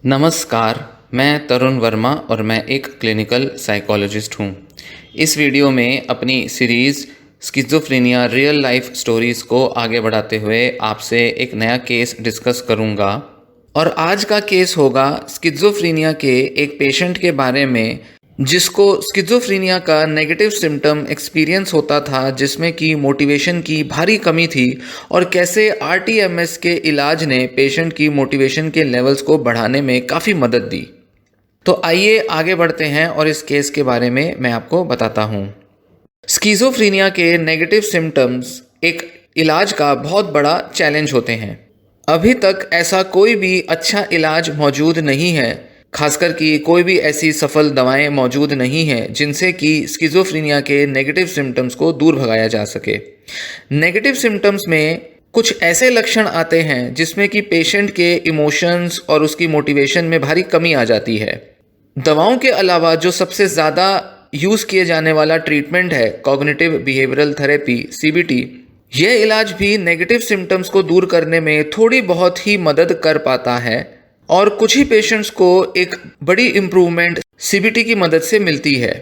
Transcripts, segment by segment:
नमस्कार, मैं तरुण वर्मा और मैं एक क्लिनिकल साइकोलॉजिस्ट हूँ। इस वीडियो में अपनी series schizophrenia real life stories को आगे बढ़ाते हुए आपसे एक नया केस डिस्कस करूँगा। और आज का केस होगा स्किज़ोफ्रेनिया के एक पेशेंट के बारे में जिसको स्किज़ोफ्रेनिया का नेगेटिव सिम्टम एक्सपीरियंस होता था, जिसमें कि मोटिवेशन की भारी कमी थी और कैसे आरटीएमएस के इलाज ने पेशेंट की मोटिवेशन के लेवल्स को बढ़ाने में काफ़ी मदद दी। तो आइए आगे बढ़ते हैं और इस केस के बारे में मैं आपको बताता हूँ। स्किज़ोफ्रेनिया के नेगेटिव सिम्टम्स एक इलाज का बहुत बड़ा चैलेंज होते हैं। अभी तक ऐसा कोई भी अच्छा इलाज मौजूद नहीं है, खासकर कि कोई भी ऐसी सफल दवाएं मौजूद नहीं हैं जिनसे कि स्किज़ोफ्रेनिया के नेगेटिव सिम्टम्स को दूर भगाया जा सके। नेगेटिव सिम्टम्स में कुछ ऐसे लक्षण आते हैं जिसमें कि पेशेंट के इमोशंस और उसकी मोटिवेशन में भारी कमी आ जाती है। दवाओं के अलावा जो सबसे ज़्यादा यूज़ किए जाने वाला ट्रीटमेंट है कॉग्निटिव बिहेवियरल थेरेपी सीबीटी, यह इलाज भी नेगेटिव सिम्टम्स को दूर करने में थोड़ी बहुत ही मदद कर पाता है और कुछ ही पेशेंट्स को एक बड़ी इम्प्रूवमेंट सीबीटी की मदद से मिलती है।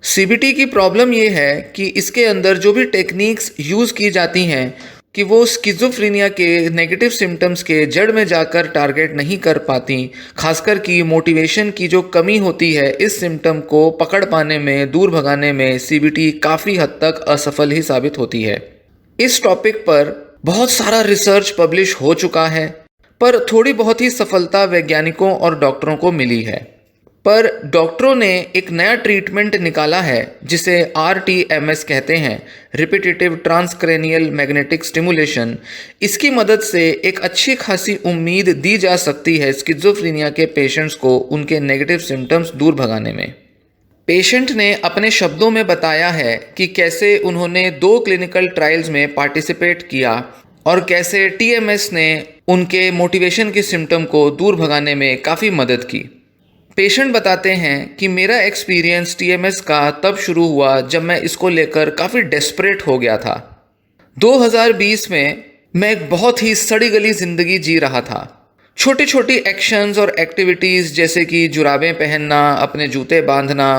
सीबीटी की प्रॉब्लम ये है कि इसके अंदर जो भी टेक्निक्स यूज़ की जाती हैं कि वो स्किज़ोफ्रेनिया के नेगेटिव सिम्टम्स के जड़ में जाकर टारगेट नहीं कर पाती। खासकर कि मोटिवेशन की जो कमी होती है, इस सिम्टम को पकड़ पाने में, दूर भगाने में सीबीटी काफ़ी हद तक असफल ही साबित होती है। इस टॉपिक पर बहुत सारा रिसर्च पब्लिश हो चुका है, पर थोड़ी बहुत ही सफलता वैज्ञानिकों और डॉक्टरों को मिली है। पर डॉक्टरों ने एक नया ट्रीटमेंट निकाला है जिसे आरटीएमएस कहते हैं, रिपीटेटिव ट्रांसक्रेनियल मैग्नेटिक स्टिमुलेशन। इसकी मदद से एक अच्छी खासी उम्मीद दी जा सकती है स्किज़ोफ्रेनिया के पेशेंट्स को उनके नेगेटिव सिम्टम्स दूर भगाने में। पेशेंट ने अपने शब्दों में बताया है कि कैसे उन्होंने 2 क्लिनिकल ट्रायल्स में पार्टिसिपेट किया और कैसे टीएमएस ने उनके मोटिवेशन के सिम्टम को दूर भगाने में काफ़ी मदद की। पेशेंट बताते हैं कि मेरा एक्सपीरियंस टीएमएस का तब शुरू हुआ जब मैं इसको लेकर काफ़ी डेस्परेट हो गया था। 2020 में मैं एक बहुत ही सड़ी गली ज़िंदगी जी रहा था। छोटी छोटी एक्शंस और एक्टिविटीज़ जैसे कि जुराबें पहनना, अपने जूते बांधना,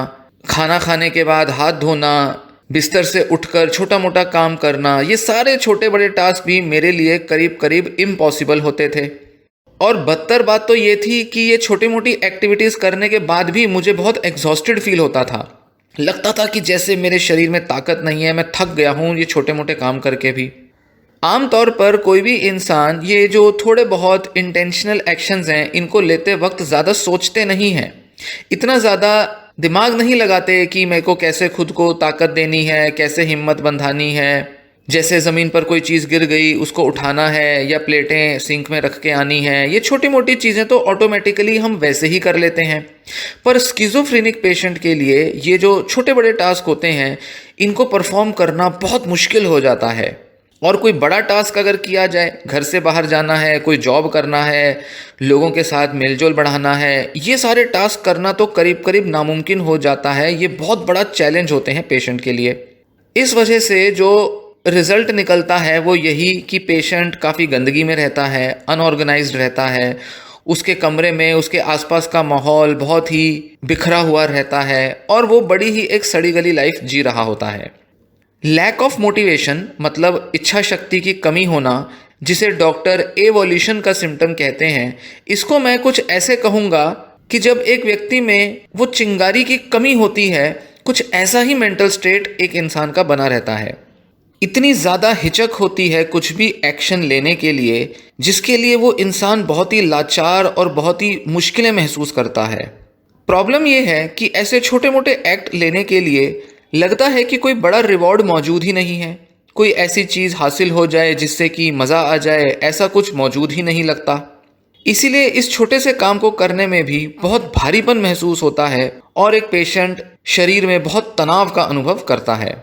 खाना खाने के बाद हाथ धोना, बिस्तर से उठकर छोटा मोटा काम करना, ये सारे छोटे बड़े टास्क भी मेरे लिए करीब करीब इम्पॉसिबल होते थे। और बदतर बात तो ये थी कि ये छोटी मोटी एक्टिविटीज़ करने के बाद भी मुझे बहुत एग्जॉस्टेड फील होता था। लगता था कि जैसे मेरे शरीर में ताकत नहीं है, मैं थक गया हूँ ये छोटे मोटे काम करके भी। आमतौर पर कोई भी इंसान ये जो थोड़े बहुत इंटेंशनल एक्शंस हैं, इनको लेते वक्त ज़्यादा सोचते नहीं हैं, इतना ज़्यादा दिमाग नहीं लगाते कि मेरे को कैसे खुद को ताकत देनी है, कैसे हिम्मत बंधानी है। जैसे ज़मीन पर कोई चीज़ गिर गई, उसको उठाना है या प्लेटें सिंक में रख के आनी है, ये छोटी मोटी चीज़ें तो ऑटोमेटिकली हम वैसे ही कर लेते हैं। पर स्किज़ोफ्रेनिक पेशेंट के लिए ये जो छोटे बड़े टास्क होते हैं, इनको परफॉर्म करना बहुत मुश्किल हो जाता है। और कोई बड़ा टास्क अगर किया जाए, घर से बाहर जाना है, कोई जॉब करना है, लोगों के साथ मेलजोल बढ़ाना है, ये सारे टास्क करना तो करीब करीब नामुमकिन हो जाता है। ये बहुत बड़ा चैलेंज होते हैं पेशेंट के लिए। इस वजह से जो रिज़ल्ट निकलता है वो यही कि पेशेंट काफ़ी गंदगी में रहता है, अनऑर्गेनाइज्ड रहता है, उसके कमरे में उसके आसपास का माहौल बहुत ही बिखरा हुआ रहता है और वो बड़ी ही एक सड़ी गली लाइफ जी रहा होता है। लैक ऑफ मोटिवेशन मतलब इच्छा शक्ति की कमी होना, जिसे डॉक्टर एवोल्यूशन का सिम्टम कहते हैं, इसको मैं कुछ ऐसे कहूँगा कि जब एक व्यक्ति में वो चिंगारी की कमी होती है, कुछ ऐसा ही मेंटल स्टेट एक इंसान का बना रहता है। इतनी ज़्यादा हिचक होती है कुछ भी एक्शन लेने के लिए, जिसके लिए वो इंसान बहुत ही लाचार और बहुत ही मुश्किलें महसूस करता है। प्रॉब्लम ये है कि ऐसे छोटे मोटे एक्ट लेने के लिए लगता है कि कोई बड़ा रिवॉर्ड मौजूद ही नहीं है, कोई ऐसी चीज़ हासिल हो जाए जिससे कि मज़ा आ जाए, ऐसा कुछ मौजूद ही नहीं लगता। इसीलिए इस छोटे से काम को करने में भी बहुत भारीपन महसूस होता है और एक पेशेंट शरीर में बहुत तनाव का अनुभव करता है।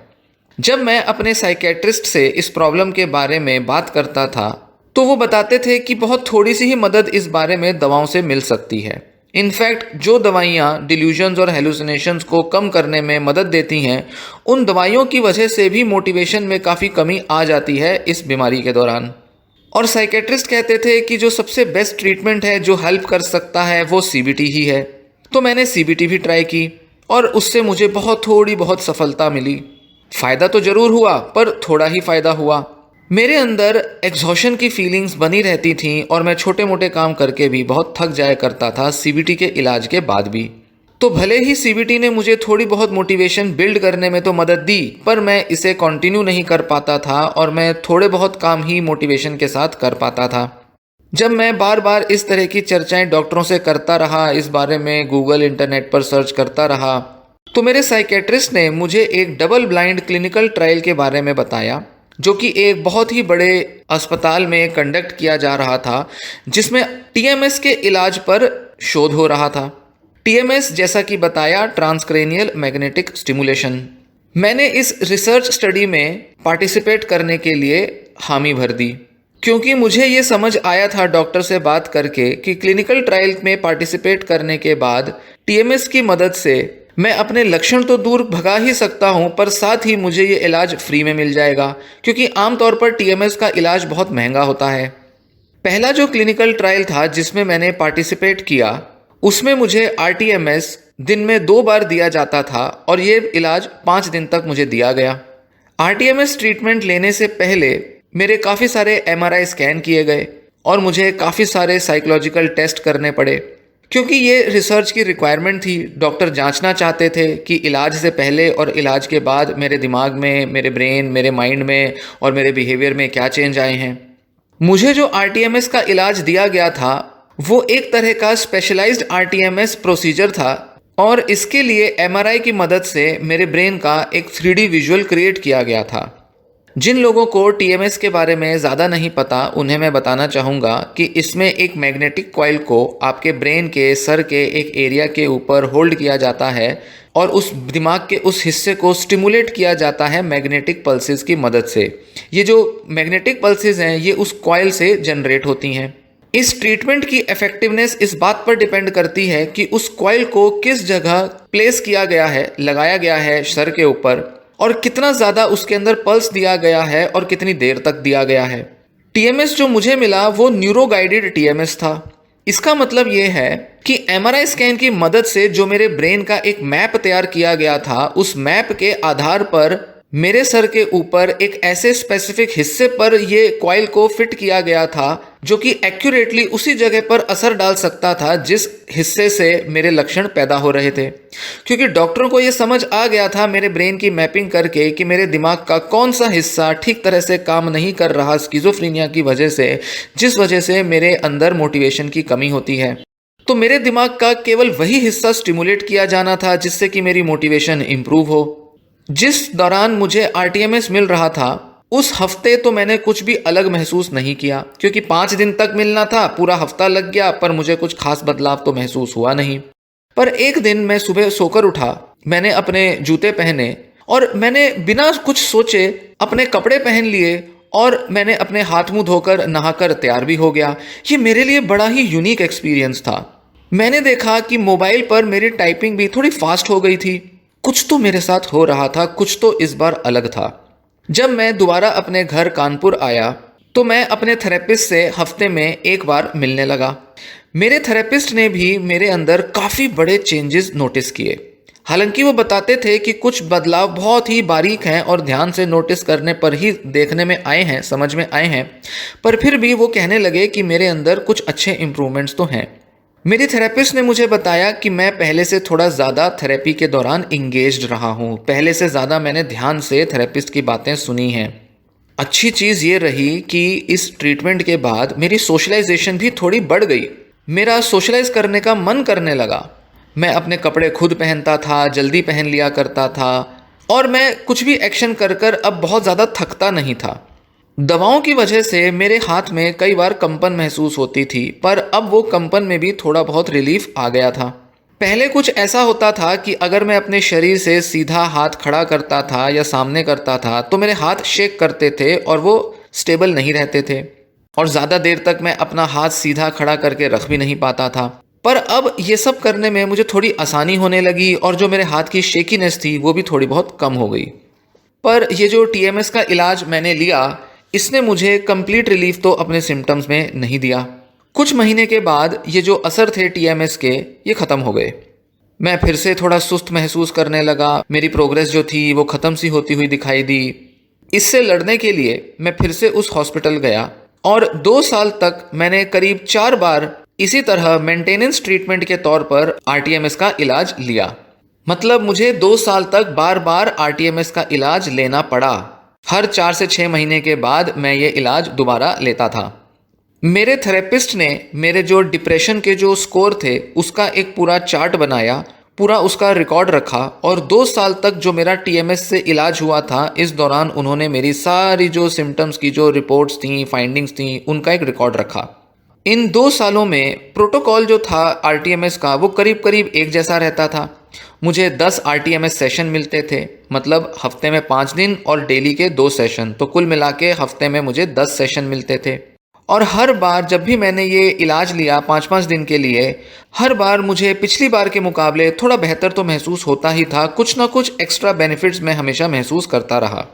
जब मैं अपने साइकेट्रिस्ट से इस प्रॉब्लम के बारे में बात करता था तो वो बताते थे कि बहुत थोड़ी सी ही मदद इस बारे में दवाओं से मिल सकती है। इनफैक्ट जो दवाइयाँ डिल्यूजन्स और हेलुसिनेशंस को कम करने में मदद देती हैं, उन दवाइयों की वजह से भी मोटिवेशन में काफ़ी कमी आ जाती है इस बीमारी के दौरान। और साइकेट्रिस्ट कहते थे कि जो सबसे बेस्ट ट्रीटमेंट है, जो हेल्प कर सकता है, वो सीबीटी ही है। तो मैंने सीबीटी भी ट्राई की और उससे मुझे थोड़ी बहुत सफलता मिली। फ़ायदा तो ज़रूर हुआ, पर थोड़ा ही फ़ायदा हुआ। मेरे अंदर एग्जॉशन की फीलिंग्स बनी रहती थीं और मैं छोटे मोटे काम करके भी बहुत थक जाया करता था सीबीटी के इलाज के बाद भी। तो भले ही सीबीटी ने मुझे थोड़ी बहुत मोटिवेशन बिल्ड करने में तो मदद दी, पर मैं इसे कंटिन्यू नहीं कर पाता था और मैं थोड़े बहुत काम ही मोटिवेशन के साथ कर पाता था। जब मैं बार बार इस तरह की चर्चाएं डॉक्टरों से करता रहा, इस बारे में गूगल इंटरनेट पर सर्च करता रहा, तो मेरे साइकेट्रिस्ट ने मुझे एक डबल ब्लाइंड क्लिनिकल ट्रायल के बारे में बताया, जो कि एक बहुत ही बड़े अस्पताल में कंडक्ट किया जा रहा था, जिसमें टीएमएस के इलाज पर शोध हो रहा था। टीएमएस, जैसा कि बताया, ट्रांसक्रेनियल मैग्नेटिक स्टिमुलेशन। मैंने इस रिसर्च स्टडी में पार्टिसिपेट करने के लिए हामी भर दी, क्योंकि मुझे ये समझ आया था डॉक्टर से बात करके कि क्लिनिकल ट्रायल में पार्टिसिपेट करने के बाद टीएमएस की मदद से मैं अपने लक्षण तो दूर भगा ही सकता हूँ, पर साथ ही मुझे ये इलाज फ्री में मिल जाएगा, क्योंकि आमतौर पर टीएमएस का इलाज बहुत महंगा होता है। पहला जो क्लिनिकल ट्रायल था जिसमें मैंने पार्टिसिपेट किया, उसमें मुझे आरटीएमएस दिन में 2 बार दिया जाता था और ये इलाज 5 दिन तक मुझे दिया गया। आरटीएमएस ट्रीटमेंट लेने से पहले मेरे काफ़ी सारे एमआरआई स्कैन किए गए और मुझे काफ़ी सारे साइकोलॉजिकल टेस्ट करने पड़े, क्योंकि ये रिसर्च की रिक्वायरमेंट थी। डॉक्टर जांचना चाहते थे कि इलाज से पहले और इलाज के बाद मेरे दिमाग में, मेरे ब्रेन, मेरे माइंड में और मेरे बिहेवियर में क्या चेंज आए हैं। मुझे जो आरटीएमएस का इलाज दिया गया था वो एक तरह का स्पेशलाइज्ड आरटीएमएस प्रोसीजर था और इसके लिए एमआरआई की मदद से मेरे ब्रेन का एक 3D विजुअल क्रिएट किया गया था। जिन लोगों को टीएमएस के बारे में ज़्यादा नहीं पता, उन्हें मैं बताना चाहूँगा कि इसमें एक मैग्नेटिक कॉइल को आपके ब्रेन के सर के एक एरिया के ऊपर होल्ड किया जाता है और उस दिमाग के उस हिस्से को स्टिमुलेट किया जाता है मैग्नेटिक पल्सेस की मदद से। ये जो मैग्नेटिक पल्सेस हैं, ये उस कॉइल से जनरेट होती हैं। इस ट्रीटमेंट की इफेक्टिवनेस इस बात पर डिपेंड करती है कि उस कॉइल को किस जगह प्लेस किया गया है, लगाया गया है सर के ऊपर, और कितना ज़्यादा उसके अंदर पल्स दिया गया है और कितनी देर तक दिया गया है। टीएमएस जो मुझे मिला वो न्यूरो गाइडेड टीएमएस था। इसका मतलब ये है कि एमआरआई स्कैन की मदद से जो मेरे ब्रेन का एक मैप तैयार किया गया था, उस मैप के आधार पर मेरे सर के ऊपर एक ऐसे स्पेसिफिक हिस्से पर ये कॉइल को फिट किया गया था जो कि एक्यूरेटली उसी जगह पर असर डाल सकता था जिस हिस्से से मेरे लक्षण पैदा हो रहे थे। क्योंकि डॉक्टरों को ये समझ आ गया था मेरे ब्रेन की मैपिंग करके कि मेरे दिमाग का कौन सा हिस्सा ठीक तरह से काम नहीं कर रहा स्किज़ोफ्रेनिया की वजह से, जिस वजह से मेरे अंदर मोटिवेशन की कमी होती है। तो मेरे दिमाग का केवल वही हिस्सा स्टिमुलेट किया जाना था जिससे कि मेरी मोटिवेशन इंप्रूव हो। जिस दौरान मुझे आरटीएमएस मिल रहा था उस हफ्ते तो मैंने कुछ भी अलग महसूस नहीं किया, क्योंकि 5 दिन तक मिलना था, पूरा हफ्ता लग गया, पर मुझे कुछ खास बदलाव तो महसूस हुआ नहीं। पर एक दिन मैं सुबह सोकर उठा, मैंने अपने जूते पहने और मैंने बिना कुछ सोचे अपने कपड़े पहन लिए और मैंने अपने हाथ मुंह धोकर नहाकर तैयार भी हो गया। ये मेरे लिए बड़ा ही यूनिक एक्सपीरियंस था। मैंने देखा कि मोबाइल पर मेरी टाइपिंग भी थोड़ी फास्ट हो गई थी। कुछ तो मेरे साथ हो रहा था, कुछ तो इस बार अलग था। जब मैं दोबारा अपने घर कानपुर आया तो मैं अपने थेरेपिस्ट से हफ्ते में एक बार मिलने लगा। मेरे थेरेपिस्ट ने भी मेरे अंदर काफ़ी बड़े चेंजेस नोटिस किए। हालांकि वो बताते थे कि कुछ बदलाव बहुत ही बारीक हैं और ध्यान से नोटिस करने पर ही देखने में आए हैं, समझ में आए हैं, पर फिर भी वो कहने लगे कि मेरे अंदर कुछ अच्छे इम्प्रूवमेंट्स तो हैं। मेरी थेरेपिस्ट ने मुझे बताया कि मैं पहले से थोड़ा ज़्यादा थेरेपी के दौरान इंगेज्ड रहा हूँ, पहले से ज़्यादा मैंने ध्यान से थेरेपिस्ट की बातें सुनी हैं। अच्छी चीज़ ये रही कि इस ट्रीटमेंट के बाद मेरी सोशलाइजेशन भी थोड़ी बढ़ गई। मेरा सोशलाइज करने का मन करने लगा। मैं अपने कपड़े खुद पहनता था, जल्दी पहन लिया करता था और मैं कुछ भी एक्शन कर कर अब बहुत ज़्यादा थकता नहीं था। दवाओं की वजह से मेरे हाथ में कई बार कंपन महसूस होती थी, पर अब वो कंपन में भी थोड़ा बहुत रिलीफ आ गया था। पहले कुछ ऐसा होता था कि अगर मैं अपने शरीर से सीधा हाथ खड़ा करता था या सामने करता था तो मेरे हाथ शेक करते थे और वो स्टेबल नहीं रहते थे और ज़्यादा देर तक मैं अपना हाथ सीधा खड़ा करके रख भी नहीं पाता था। पर अब ये सब करने में मुझे थोड़ी आसानी होने लगी और जो मेरे हाथ की शेकीनेस थी वो भी थोड़ी बहुत कम हो गई। पर ये जो टीएमएस का इलाज मैंने लिया, इसने मुझे कंप्लीट रिलीफ तो अपने सिम्टम्स में नहीं दिया। कुछ महीने के बाद ये जो असर थे टीएमएस के, ये ख़त्म हो गए। मैं फिर से थोड़ा सुस्त महसूस करने लगा। मेरी प्रोग्रेस जो थी वो ख़त्म सी होती हुई दिखाई दी। इससे लड़ने के लिए मैं फिर से उस हॉस्पिटल गया और 2 साल तक मैंने करीब 4 बार इसी तरह मेंटेनेंस ट्रीटमेंट के तौर पर आरटीएमएस का इलाज लिया। मतलब मुझे 2 साल तक बार बार आरटीएमएस का इलाज लेना पड़ा। हर 4 से 6 महीने के बाद मैं ये इलाज दोबारा लेता था। मेरे थेरेपिस्ट ने मेरे जो डिप्रेशन के जो स्कोर थे उसका एक पूरा चार्ट बनाया, पूरा उसका रिकॉर्ड रखा और 2 साल तक जो मेरा टीएमएस से इलाज हुआ था, इस दौरान उन्होंने मेरी सारी जो सिम्टम्स की जो रिपोर्ट्स थी, फाइंडिंग्स थी, उनका एक रिकॉर्ड रखा। इन 2 सालों में प्रोटोकॉल जो था आरटीएमएस का वो करीब करीब एक जैसा रहता था। मुझे 10 आरटीएमएस सेशन मिलते थे, मतलब हफ्ते में 5 दिन और डेली के 2 सेशन, तो कुल मिला के हफ्ते में मुझे 10 सेशन मिलते थे। और हर बार जब भी मैंने ये इलाज लिया 5-5 दिन के लिए, हर बार मुझे पिछली बार के मुकाबले थोड़ा बेहतर तो महसूस होता ही था। कुछ ना कुछ एक्स्ट्रा बेनिफिट्स मैं हमेशा महसूस करता रहा।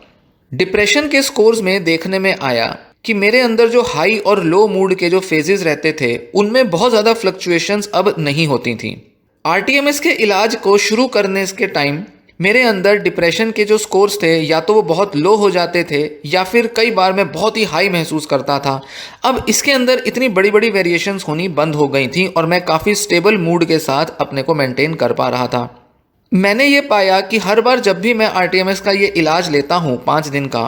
डिप्रेशन के स्कोर्स में देखने में आया कि मेरे अंदर जो हाई और लो मूड के जो फेजेस रहते थे, उनमें बहुत ज़्यादा फ्लक्चुएशंस अब नहीं होती थी। आरटीएमएस के इलाज को शुरू करने के टाइम मेरे अंदर डिप्रेशन के जो स्कोर्स थे, या तो वो बहुत लो हो जाते थे या फिर कई बार मैं बहुत ही हाई महसूस करता था। अब इसके अंदर इतनी बड़ी बड़ी वेरिएशंस होनी बंद हो गई थी और मैं काफ़ी स्टेबल मूड के साथ अपने को मेंटेन कर पा रहा था। मैंने ये पाया कि हर बार जब भी मैं आरटीएमएस का ये इलाज लेता हूँ 5 दिन का,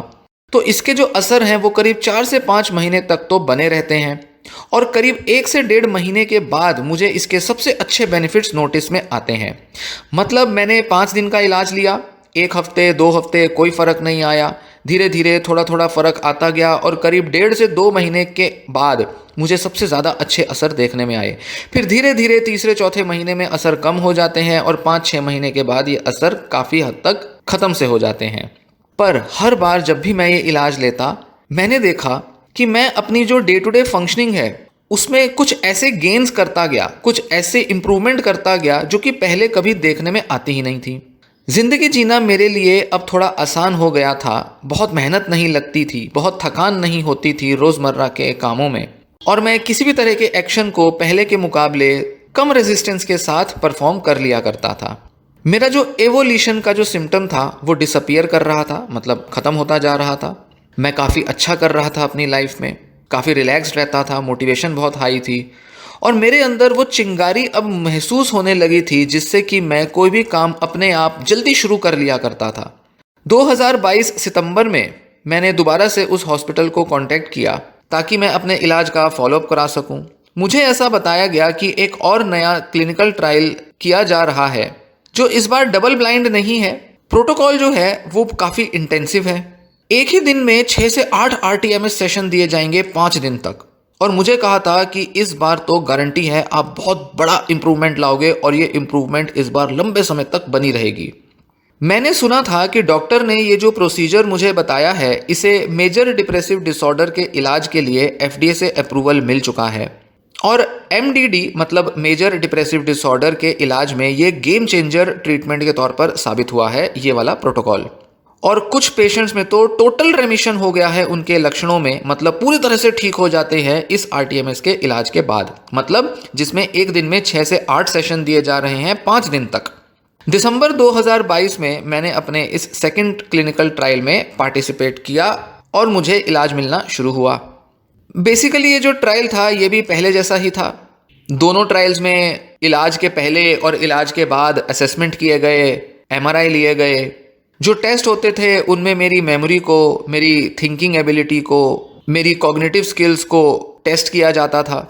तो इसके जो असर हैं वो करीब 4 से 5 महीने तक तो बने रहते हैं और करीब 1 से 1.5 महीने के बाद मुझे इसके सबसे अच्छे बेनिफिट्स नोटिस में आते हैं। मतलब मैंने 5 दिन का इलाज लिया, 1 हफ्ते 2 हफ्ते कोई फ़र्क नहीं आया, धीरे धीरे थोड़ा थोड़ा फ़र्क आता गया और करीब 1.5 से 2 महीने के बाद मुझे सबसे ज़्यादा अच्छे असर देखने में आए। फिर धीरे धीरे तीसरे चौथे महीने में असर कम हो जाते हैं और 5-6 महीने के बाद ये असर काफ़ी हद तक ख़त्म से हो जाते हैं। पर हर बार जब भी मैं ये इलाज लेता, मैंने देखा कि मैं अपनी जो डे टू डे फंक्शनिंग है उसमें कुछ ऐसे गेन्स करता गया, कुछ ऐसे इम्प्रूवमेंट करता गया जो कि पहले कभी देखने में आती ही नहीं थी। ज़िंदगी जीना मेरे लिए अब थोड़ा आसान हो गया था। बहुत मेहनत नहीं लगती थी, बहुत थकान नहीं होती थी रोज़मर्रा के कामों में, और मैं किसी भी तरह के एक्शन को पहले के मुकाबले कम रेजिस्टेंस के साथ परफॉर्म कर लिया करता था। मेरा जो एवोल्यूशन का जो सिम्टम था वो डिसअपियर कर रहा था, मतलब ख़त्म होता जा रहा था। मैं काफ़ी अच्छा कर रहा था अपनी लाइफ में, काफ़ी रिलैक्स्ड रहता था, मोटिवेशन बहुत हाई थी और मेरे अंदर वो चिंगारी अब महसूस होने लगी थी जिससे कि मैं कोई भी काम अपने आप जल्दी शुरू कर लिया करता था। 2022 सितंबर में मैंने दोबारा से उस हॉस्पिटल को कांटेक्ट किया ताकि मैं अपने इलाज का फॉलोअप करा सकूं। मुझे ऐसा बताया गया कि एक और नया क्लिनिकल ट्रायल किया जा रहा है जो इस बार डबल ब्लाइंड नहीं है। प्रोटोकॉल जो है वो काफ़ी इंटेंसिव है। एक ही दिन में 6 से 8 आरटीएमएस सेशन दिए जाएंगे 5 दिन तक, और मुझे कहा था कि इस बार तो गारंटी है आप बहुत बड़ा इंप्रूवमेंट लाओगे और ये इंप्रूवमेंट इस बार लंबे समय तक बनी रहेगी। मैंने सुना था कि डॉक्टर ने ये जो प्रोसीजर मुझे बताया है, इसे मेजर डिप्रेसिव डिसऑर्डर के इलाज के लिए एफडीए से अप्रूवल मिल चुका है और एमडीडी मतलब मेजर डिप्रेसिव डिसऑर्डर के इलाज में ये गेम चेंजर ट्रीटमेंट के तौर पर साबित हुआ है ये वाला प्रोटोकॉल। और कुछ पेशेंट्स में तो टोटल रेमिशन हो गया है उनके लक्षणों में, मतलब पूरी तरह से ठीक हो जाते हैं इस आरटीएमएस के इलाज के बाद, मतलब जिसमें एक दिन में 6 से 8 सेशन दिए जा रहे हैं 5 दिन तक। दिसंबर 2022 में मैंने अपने इस सेकंड क्लिनिकल ट्रायल में पार्टिसिपेट किया और मुझे इलाज मिलना शुरू हुआ। बेसिकली ये जो ट्रायल था ये भी पहले जैसा ही था। दोनों ट्रायल्स में इलाज के पहले और इलाज के बाद असेसमेंट किए गए, एमआरआई लिए गए। जो टेस्ट होते थे उनमें मेरी मेमोरी को, मेरी थिंकिंग एबिलिटी को, मेरी कॉग्निटिव स्किल्स को टेस्ट किया जाता था।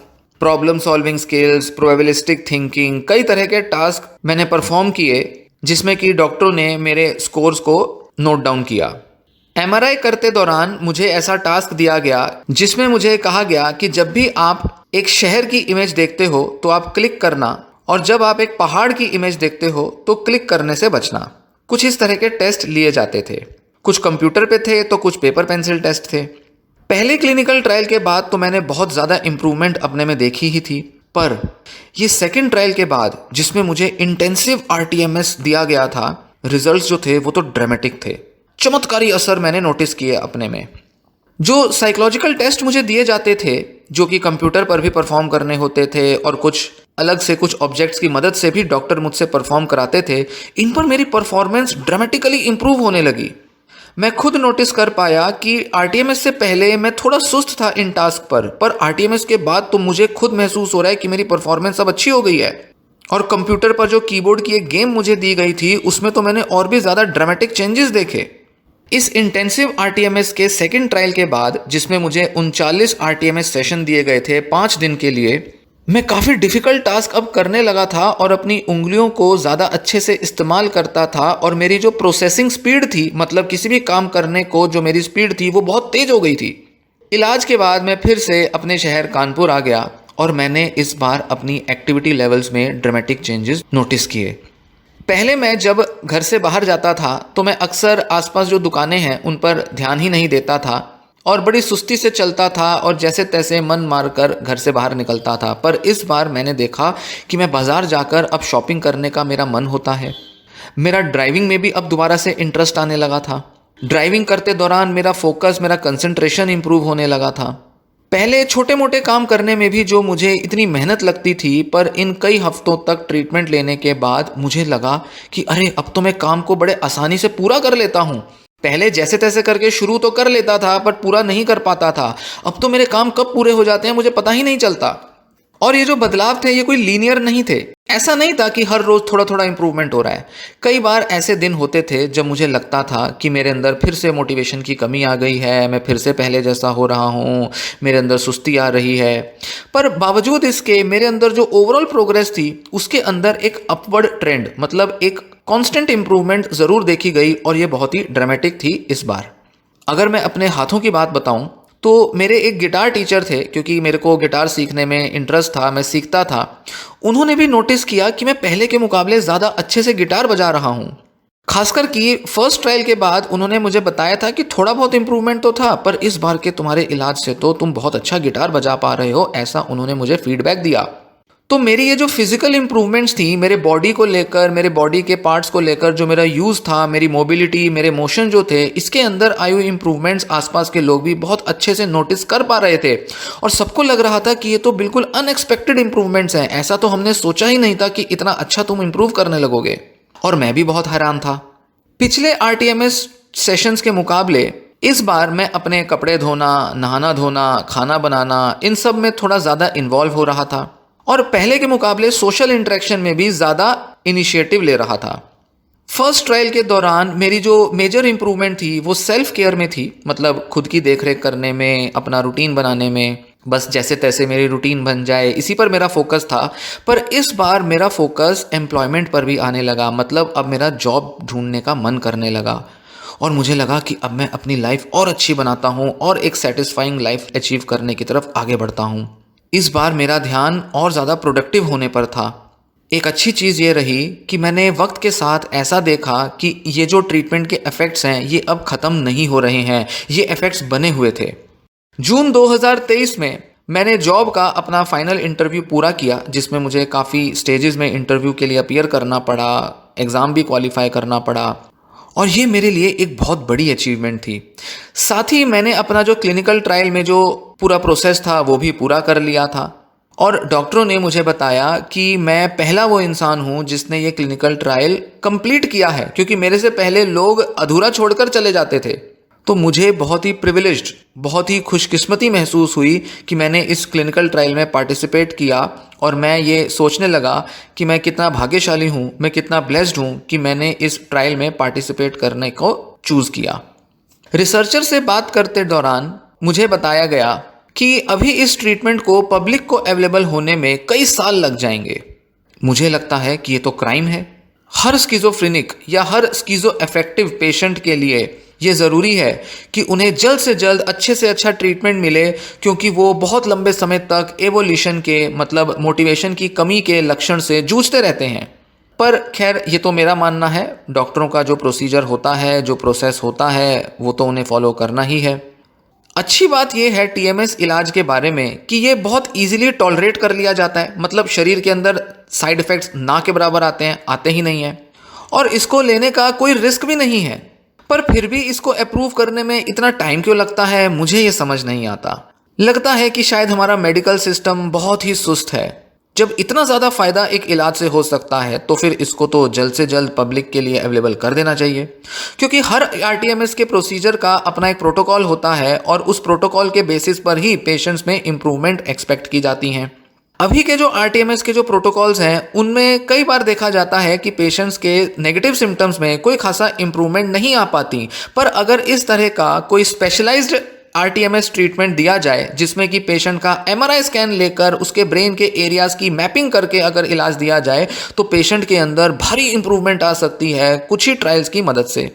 Problem solving skills, probabilistic thinking, कई तरह के टास्क मैंने परफॉर्म किए जिसमें कि डॉक्टरों ने मेरे स्कोर्स को नोट डाउन किया। एमआरआई करते दौरान मुझे ऐसा टास्क दिया गया जिसमें मुझे कहा गया कि जब भी आप एक शहर की इमेज देखते हो तो आप क्लिक करना, और जब आप एक पहाड़ की इमेज देखते हो तो क्लिक करने से बचना। कुछ इस तरह के टेस्ट लिए जाते थे। कुछ कंप्यूटर पे थे तो कुछ पेपर पेंसिल टेस्ट थे। पहले क्लिनिकल ट्रायल के बाद तो मैंने बहुत ज़्यादा इम्प्रूवमेंट अपने में देखी ही थी, पर ये सेकंड ट्रायल के बाद जिसमें मुझे इंटेंसिव आरटीएमएस दिया गया था, रिजल्ट्स जो थे वो तो ड्रामेटिक थे। चमत्कारी असर मैंने नोटिस किए अपने में। जो साइकोलॉजिकल टेस्ट मुझे दिए जाते थे, जो कि कंप्यूटर पर भी परफॉर्म करने होते थे और कुछ अलग से कुछ ऑब्जेक्ट्स की मदद से भी डॉक्टर मुझसे परफॉर्म कराते थे, इन पर मेरी परफॉर्मेंस ड्रामेटिकली इंप्रूव होने लगी। मैं खुद नोटिस कर पाया कि आरटीएमएस से पहले मैं थोड़ा सुस्त था इन टास्क पर आरटीएमएस के बाद तो मुझे खुद महसूस हो रहा है कि मेरी परफॉर्मेंस अब अच्छी हो गई है। और कंप्यूटर पर जो कीबोर्ड की एक गेम मुझे दी गई थी, उसमें तो मैंने और भी ज़्यादा ड्रामेटिक चेंजेस देखे। इस इंटेंसिव आरटीएमएस के सेकंड ट्रायल के बाद, जिसमें मुझे 39 आरटीएमएस सेशन दिए गए थे 5 दिन के लिए, मैं काफ़ी डिफ़िकल्ट टास्क अब करने लगा था और अपनी उंगलियों को ज़्यादा अच्छे से इस्तेमाल करता था और मेरी जो प्रोसेसिंग स्पीड थी, मतलब किसी भी काम करने को जो मेरी स्पीड थी वो बहुत तेज़ हो गई थी। इलाज के बाद मैं फिर से अपने शहर कानपुर आ गया और मैंने इस बार अपनी एक्टिविटी लेवल्स में ड्रामेटिक चेंजेस नोटिस किए। पहले मैं जब घर से बाहर जाता था तो मैं अक्सर आसपास जो दुकानें हैं उन पर ध्यान ही नहीं देता था और बड़ी सुस्ती से चलता था और जैसे तैसे मन मारकर घर से बाहर निकलता था। पर इस बार मैंने देखा कि मैं बाज़ार जाकर अब शॉपिंग करने का मेरा मन होता है। मेरा ड्राइविंग में भी अब दोबारा से इंटरेस्ट आने लगा था। ड्राइविंग करते दौरान मेरा फोकस, मेरा कंसंट्रेशन इंप्रूव होने लगा था। पहले छोटे मोटे काम करने में भी जो मुझे इतनी मेहनत लगती थी, पर इन कई हफ्तों तक ट्रीटमेंट लेने के बाद मुझे लगा कि अरे अब तो मैं काम को बड़े आसानी से पूरा कर लेता हूँ। पहले जैसे तैसे करके शुरू तो कर लेता था पर पूरा नहीं कर पाता था। अब तो मेरे काम कब पूरे हो जाते हैं मुझे पता ही नहीं चलता। और ये जो बदलाव थे ये कोई लीनियर नहीं थे। ऐसा नहीं था कि हर रोज़ थोड़ा थोड़ा इंप्रूवमेंट हो रहा है। कई बार ऐसे दिन होते थे जब मुझे लगता था कि मेरे अंदर फिर से मोटिवेशन की कमी आ गई है, मैं फिर से पहले जैसा हो रहा हूँ, मेरे अंदर सुस्ती आ रही है। पर बावजूद इसके मेरे अंदर जो ओवरऑल प्रोग्रेस थी उसके अंदर एक अपवर्ड ट्रेंड, मतलब एक कांस्टेंट इंप्रूवमेंट ज़रूर देखी गई और ये बहुत ही ड्रामेटिक थी इस बार। अगर मैं अपने हाथों की बात बताऊं तो मेरे एक गिटार टीचर थे, क्योंकि मेरे को गिटार सीखने में इंटरेस्ट था, मैं सीखता था। उन्होंने भी नोटिस किया कि मैं पहले के मुकाबले ज़्यादा अच्छे से गिटार बजा रहा हूँ। खासकर कि फर्स्ट ट्रायल के बाद उन्होंने मुझे बताया था कि थोड़ा बहुत इंप्रूवमेंट तो था, पर इस बार के तुम्हारे इलाज से तो तुम बहुत अच्छा गिटार बजा पा रहे हो, ऐसा उन्होंने मुझे फीडबैक दिया। तो मेरी ये जो फिजिकल इंप्रूवमेंट्स थी मेरे बॉडी को लेकर, मेरे बॉडी के पार्ट्स को लेकर, जो मेरा यूज़ था, मेरी मोबिलिटी, मेरे मोशन जो थे, इसके अंदर आई हुई इंप्रूवमेंट्स आसपास के लोग भी बहुत अच्छे से नोटिस कर पा रहे थे और सबको लग रहा था कि ये तो बिल्कुल अनएक्सपेक्टेड इंप्रूवमेंट्स हैं। ऐसा तो हमने सोचा ही नहीं था कि इतना अच्छा तुम इंप्रूव करने लगोगे। और मैं भी बहुत हैरान था। पिछले आरटीएमएस सेशंस के मुकाबले इस बार मैं अपने कपड़े धोना, नहाना धोना, खाना बनाना, इन सब में थोड़ा ज़्यादा इन्वॉल्व हो रहा था और पहले के मुकाबले सोशल इंटरेक्शन में भी ज़्यादा इनिशिएटिव ले रहा था। फर्स्ट ट्रायल के दौरान मेरी जो मेजर इंप्रूवमेंट थी वो सेल्फ केयर में थी, मतलब खुद की देखरेख करने में, अपना रूटीन बनाने में, बस जैसे तैसे मेरी रूटीन बन जाए, इसी पर मेरा फोकस था। पर इस बार मेरा फोकस एम्प्लॉयमेंट पर भी आने लगा, मतलब अब मेरा जॉब ढूंढने का मन करने लगा और मुझे लगा कि अब मैं अपनी लाइफ और अच्छी बनाता हूँ और एक सेटिस्फाइंग लाइफ अचीव करने की तरफ आगे बढ़ता हूँ। इस बार मेरा ध्यान और ज़्यादा प्रोडक्टिव होने पर था। एक अच्छी चीज़ ये रही कि मैंने वक्त के साथ ऐसा देखा कि ये जो ट्रीटमेंट के इफ़ेक्ट्स हैं ये अब ख़त्म नहीं हो रहे हैं, ये इफ़ेक्ट्स बने हुए थे। जून 2023 में मैंने जॉब का अपना फाइनल इंटरव्यू पूरा किया, जिसमें मुझे काफ़ी स्टेजेस में इंटरव्यू के लिए अपीयर करना पड़ा, एग्ज़ाम भी क्वालिफाई करना पड़ा और ये मेरे लिए एक बहुत बड़ी अचीवमेंट थी। साथ ही मैंने अपना जो क्लिनिकल ट्रायल में जो पूरा प्रोसेस था वो भी पूरा कर लिया था और डॉक्टरों ने मुझे बताया कि मैं पहला वो इंसान हूँ जिसने ये क्लिनिकल ट्रायल कंप्लीट किया है, क्योंकि मेरे से पहले लोग अधूरा छोड़कर चले जाते थे। तो मुझे बहुत ही प्रिविलेज्ड, बहुत ही खुशकिस्मती महसूस हुई कि मैंने इस क्लिनिकल ट्रायल में पार्टिसिपेट किया और मैं ये सोचने लगा कि मैं कितना भाग्यशाली हूँ, मैं कितना ब्लेस्ड हूँ कि मैंने इस ट्रायल में पार्टिसिपेट करने को चूज़ किया। रिसर्चर से बात करते दौरान मुझे बताया गया कि अभी इस ट्रीटमेंट को पब्लिक को अवेलेबल होने में कई साल लग जाएंगे। मुझे लगता है कि ये तो क्राइम है। हर स्किज़ोफ्रेनिक या हर स्किज़ो अफेक्टिव पेशेंट के लिए ये ज़रूरी है कि उन्हें जल्द से जल्द अच्छे से अच्छा ट्रीटमेंट मिले, क्योंकि वो बहुत लंबे समय तक एवोल्यूशन के, मतलब मोटिवेशन की कमी के लक्षण से जूझते रहते हैं। पर खैर ये तो मेरा मानना है, डॉक्टरों का जो प्रोसीजर होता है, जो प्रोसेस होता है, वो तो उन्हें फॉलो करना ही है। अच्छी बात यह है टीएमएस इलाज के बारे में कि ये बहुत इजीली टॉलरेट कर लिया जाता है, मतलब शरीर के अंदर साइड इफ़ेक्ट्स ना के बराबर आते हैं, आते ही नहीं हैं और इसको लेने का कोई रिस्क भी नहीं है। पर फिर भी इसको अप्रूव करने में इतना टाइम क्यों लगता है, मुझे ये समझ नहीं आता। लगता है कि शायद हमारा मेडिकल सिस्टम बहुत ही सुस्त है। जब इतना ज़्यादा फ़ायदा एक इलाज से हो सकता है तो फिर इसको तो जल्द से जल्द पब्लिक के लिए अवेलेबल कर देना चाहिए, क्योंकि हर आरटीएमएस के प्रोसीजर का अपना एक प्रोटोकॉल होता है और उस प्रोटोकॉल के बेसिस पर ही पेशेंट्स में इम्प्रूवमेंट एक्सपेक्ट की जाती हैं। अभी के जो आरटीएमएस के जो प्रोटोकॉल्स हैं उनमें कई बार देखा जाता है कि पेशेंट्स के नेगेटिव सिम्टम्स में कोई खासा इम्प्रूवमेंट नहीं आ पाती, पर अगर इस तरह का कोई स्पेशलाइज्ड आरटीएमएस ट्रीटमेंट दिया जाए जिसमें कि पेशेंट का एमआरआई स्कैन लेकर उसके ब्रेन के एरियाज की मैपिंग करके अगर इलाज दिया जाए तो पेशेंट के अंदर भारी इंप्रूवमेंट आ सकती है कुछ ही ट्रायल्स की मदद से।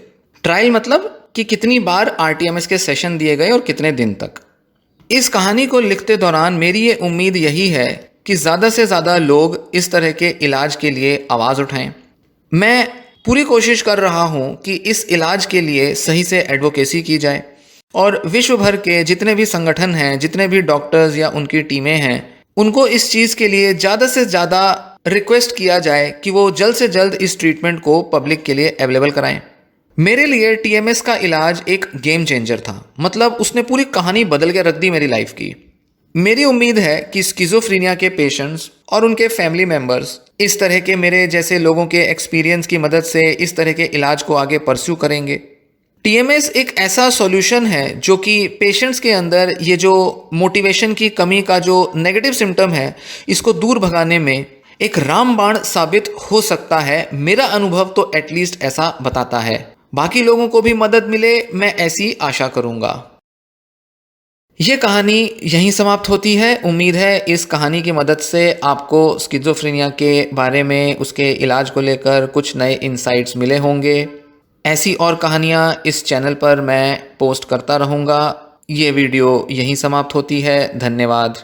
ट्रायल मतलब कि कितनी बार आरटीएमएस के सेशन दिए गए और कितने दिन तक। इस कहानी को लिखते दौरान मेरी ये उम्मीद यही है कि ज़्यादा से ज़्यादा लोग इस तरह के इलाज के लिए आवाज़ उठाएं। मैं पूरी कोशिश कर रहा हूँ कि इस इलाज के लिए सही से एडवोकेसी की जाए और विश्व भर के जितने भी संगठन हैं, जितने भी डॉक्टर्स या उनकी टीमें हैं, उनको इस चीज़ के लिए ज़्यादा से ज़्यादा रिक्वेस्ट किया जाए कि वो जल्द से जल्द इस ट्रीटमेंट को पब्लिक के लिए अवेलेबल कराएं। मेरे लिए टीएमएस का इलाज एक गेम चेंजर था, मतलब उसने पूरी कहानी बदल के रख दी मेरी लाइफ की। मेरी उम्मीद है कि स्किज़ोफ्रेनिया के पेशेंट्स और उनके फैमिली मेम्बर्स इस तरह के मेरे जैसे लोगों के एक्सपीरियंस की मदद से इस तरह के इलाज को आगे परस्यू करेंगे। टीएमएस एक ऐसा सॉल्यूशन है जो कि पेशेंट्स के अंदर ये जो मोटिवेशन की कमी का जो नेगेटिव सिम्टम है इसको दूर भगाने में एक रामबाण साबित हो सकता है। मेरा अनुभव तो एटलीस्ट ऐसा बताता है। बाकी लोगों को भी मदद मिले, मैं ऐसी आशा करूँगा। ये कहानी यहीं समाप्त होती है। उम्मीद है इस कहानी की मदद से आपको स्किज़ोफ्रेनिया के बारे में, उसके इलाज को लेकर कुछ नए इंसाइट्स मिले होंगे। ऐसी और कहानियाँ इस चैनल पर मैं पोस्ट करता रहूँगा। ये वीडियो यहीं समाप्त होती है। धन्यवाद।